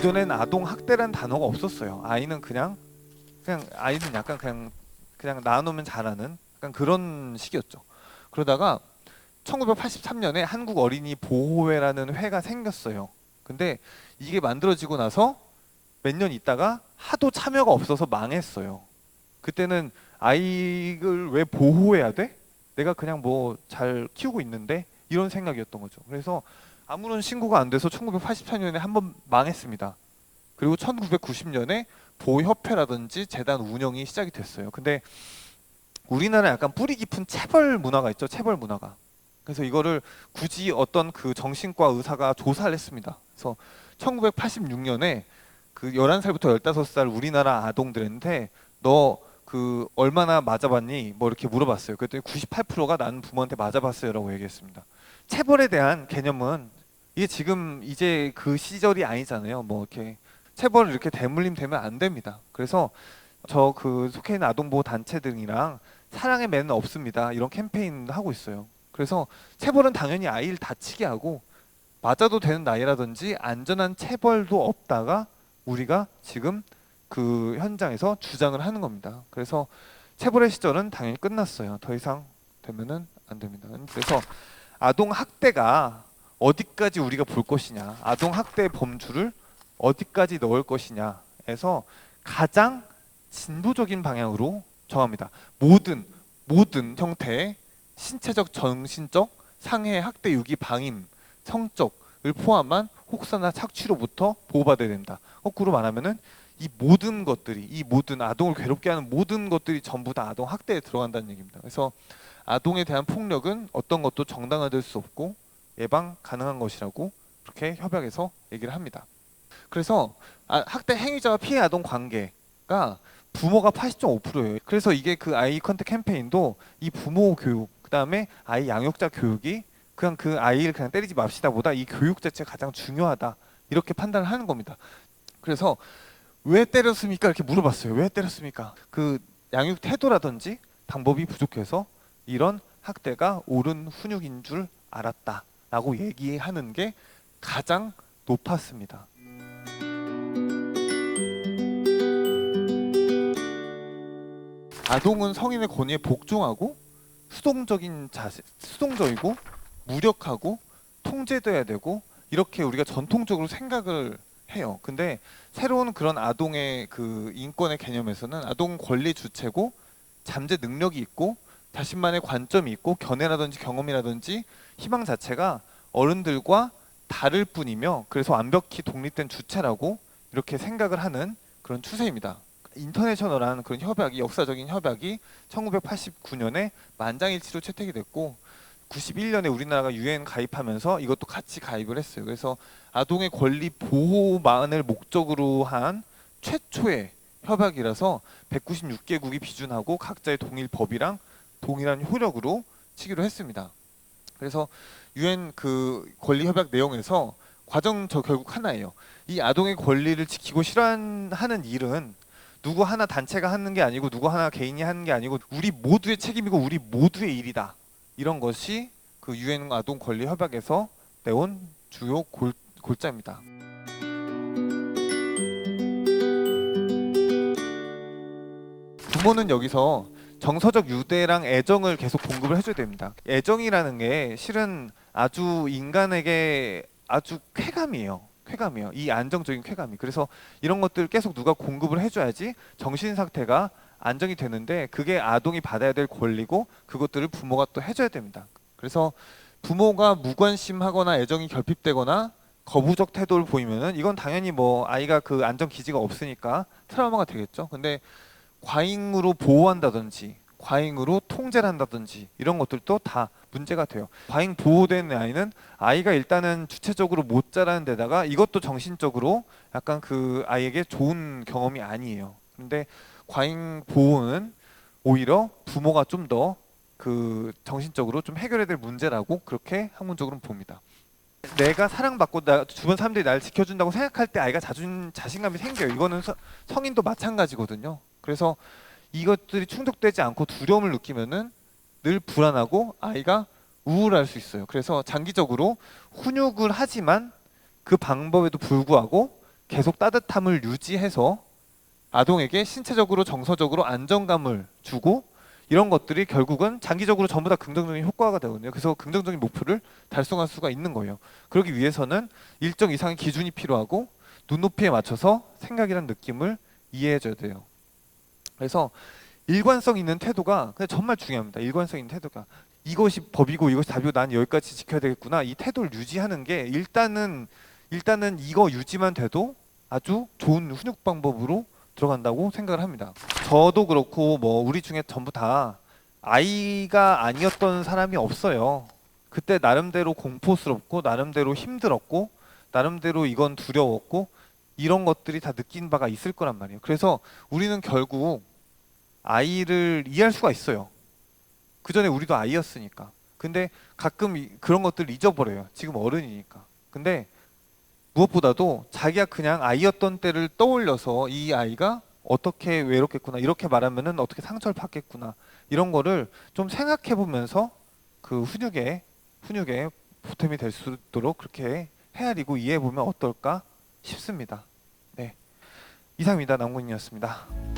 기존엔 아동 학대라는 단어가 없었어요. 아이는 그냥 아이는 약간 그냥 낳아놓으면 자라는 약간 그런 식이었죠. 그러다가 1983년에 한국 어린이 보호회라는 회가 생겼어요. 근데 이게 만들어지고 나서 몇 년 있다가 하도 참여가 없어서 망했어요. 그때는 아이를 왜 보호해야 돼? 내가 그냥 뭐 잘 키우고 있는데 이런 생각이었던 거죠. 그래서 아무런 신고가 안 돼서 1984년에 한번 망했습니다. 그리고 1990년에 보호협회라든지 재단 운영이 시작이 됐어요. 근데 우리나라 약간 뿌리 깊은 체벌 문화가 있죠. 체벌 문화가. 그래서 이거를 굳이 어떤 그 정신과 의사가 조사를 했습니다. 그래서 1986년에 그 11살부터 15살 우리나라 아동들한테 너 그 얼마나 맞아봤니? 뭐 이렇게 물어봤어요. 그랬더니 98%가 나는 부모한테 맞아봤어요라고 얘기했습니다. 체벌에 대한 개념은 이게 지금 이제 그 시절이 아니잖아요. 뭐 이렇게 체벌을 이렇게 대물림 되면 안 됩니다. 그래서 저 그 속해 있는 아동보호 단체들이랑 사랑의 매는 없습니다. 이런 캠페인 하고 있어요. 그래서 체벌은 당연히 아이를 다치게 하고 맞아도 되는 나이라든지 안전한 체벌도 없다가 우리가 지금 그 현장에서 주장을 하는 겁니다. 그래서 체벌의 시절은 당연히 끝났어요. 더 이상 되면은 안 됩니다. 그래서 아동 학대가 어디까지 우리가 볼 것이냐, 아동 학대 범주를 어디까지 넣을 것이냐에서 가장 진보적인 방향으로 정합니다. 모든 형태의 신체적, 정신적 상해, 학대, 유기, 방임, 성적을 포함한 혹사나 착취로부터 보호받아야 된다. 거꾸로 말하면은 이 모든 것들이, 이 모든 아동을 괴롭게 하는 모든 것들이 전부 다 아동 학대에 들어간다는 얘기입니다. 그래서 아동에 대한 폭력은 어떤 것도 정당화될 수 없고 예방 가능한 것이라고 그렇게 협약에서 얘기를 합니다. 그래서 학대 행위자와 피해 아동 관계가 부모가 80.5%예요. 그래서 이게 그 아이 컨택 캠페인도 이 부모 교육, 그다음에 아이 양육자 교육이 그냥 그 아이를 그냥 때리지 맙시다 보다 이 교육 자체가 가장 중요하다. 이렇게 판단을 하는 겁니다. 그래서 왜 때렸습니까? 이렇게 물어봤어요. 왜 때렸습니까? 그 양육 태도라든지 방법이 부족해서 이런 학대가 옳은 훈육인 줄 알았다라고 얘기하는 게 가장 높았습니다. 아동은 성인의 권위에 복종하고 수동적이고 무력하고 통제돼야 되고 이렇게 우리가 전통적으로 생각을 해요. 근데 새로운 그런 아동의 그 인권의 개념에서는 아동 권리 주체고 잠재 능력이 있고 자신만의 관점이 있고 견해라든지 경험이라든지 희망 자체가 어른들과 다를 뿐이며 그래서 완벽히 독립된 주체라고 이렇게 생각을 하는 그런 추세입니다. 인터내셔널한 그런 협약이 역사적인 협약이 1989년에 만장일치로 채택이 됐고 91년에 우리나라가 유엔 가입하면서 이것도 같이 가입을 했어요. 그래서 아동의 권리 보호만을 목적으로 한 최초의 협약이라서 196개국이 비준하고 각자의 동일 법이랑 동일한 효력으로 치기로 했습니다. 그래서 유엔 그 권리 협약 내용에서 과정 저 결국 하나예요. 이 아동의 권리를 지키고 실현하는 일은 누구 하나 단체가 하는 게 아니고 누구 하나 개인이 하는 게 아니고 우리 모두의 책임이고 우리 모두의 일이다. 이런 것이 그 유엔 아동 권리 협약에서 내온 주요 골자입니다. 부모는 여기서 정서적 유대랑 애정을 계속 공급을 해줘야 됩니다. 애정이라는 게 실은 아주 인간에게 아주 쾌감이에요. 이 안정적인 쾌감이. 그래서 이런 것들 계속 누가 공급을 해줘야지 정신 상태가 안정이 되는데 그게 아동이 받아야 될 권리고 그것들을 부모가 또 해줘야 됩니다. 그래서 부모가 무관심하거나 애정이 결핍되거나 거부적 태도를 보이면은 이건 당연히 뭐 아이가 그 안정 기지가 없으니까 트라우마가 되겠죠. 근데 과잉으로 보호한다든지 과잉으로 통제를 한다든지 이런 것들도 다 문제가 돼요. 과잉 보호된 아이는 아이가 일단은 주체적으로 못 자라는 데다가 이것도 정신적으로 약간 그 아이에게 좋은 경험이 아니에요. 근데 과잉 보호는 오히려 부모가 좀 더 그 정신적으로 좀 해결해야 될 문제라고 그렇게 학문적으로는 봅니다. 내가 사랑받고 주변 사람들이 나를 지켜준다고 생각할 때 아이가 자신감이 생겨요. 이거는 성인도 마찬가지거든요. 그래서 이것들이 충족되지 않고 두려움을 느끼면은 늘 불안하고 아이가 우울할 수 있어요. 그래서 장기적으로 훈육을 하지만 그 방법에도 불구하고 계속 따뜻함을 유지해서 아동에게 신체적으로 정서적으로 안정감을 주고 이런 것들이 결국은 장기적으로 전부 다 긍정적인 효과가 되거든요. 그래서 긍정적인 목표를 달성할 수가 있는 거예요. 그러기 위해서는 일정 이상의 기준이 필요하고 눈높이에 맞춰서 생각이란 느낌을 이해해줘야 돼요. 그래서 일관성 있는 태도가 근데 정말 중요합니다. 일관성 있는 태도가 이것이 법이고 이것이 답이고 난 여기까지 지켜야 되겠구나. 이 태도를 유지하는 게 일단은 이거 유지만 돼도 아주 좋은 훈육 방법으로 들어간다고 생각을 합니다. 저도 그렇고 뭐 우리 중에 전부 다 아이가 아니었던 사람이 없어요. 그때 나름대로 공포스럽고 나름대로 힘들었고 나름대로 이건 두려웠고 이런 것들이 다 느낀 바가 있을 거란 말이에요. 그래서 우리는 결국 아이를 이해할 수가 있어요. 그 전에 우리도 아이였으니까. 근데 가끔 그런 것들을 잊어버려요. 지금 어른이니까. 근데 무엇보다도 자기가 그냥 아이였던 때를 떠올려서 이 아이가 어떻게 외롭겠구나 이렇게 말하면은 어떻게 상처를 받겠구나 이런 거를 좀 생각해 보면서 그 훈육에 보탬이 될 수 있도록 그렇게 헤아리고 이해해 보면 어떨까 싶습니다. 네, 이상입니다. 남궁이었습니다.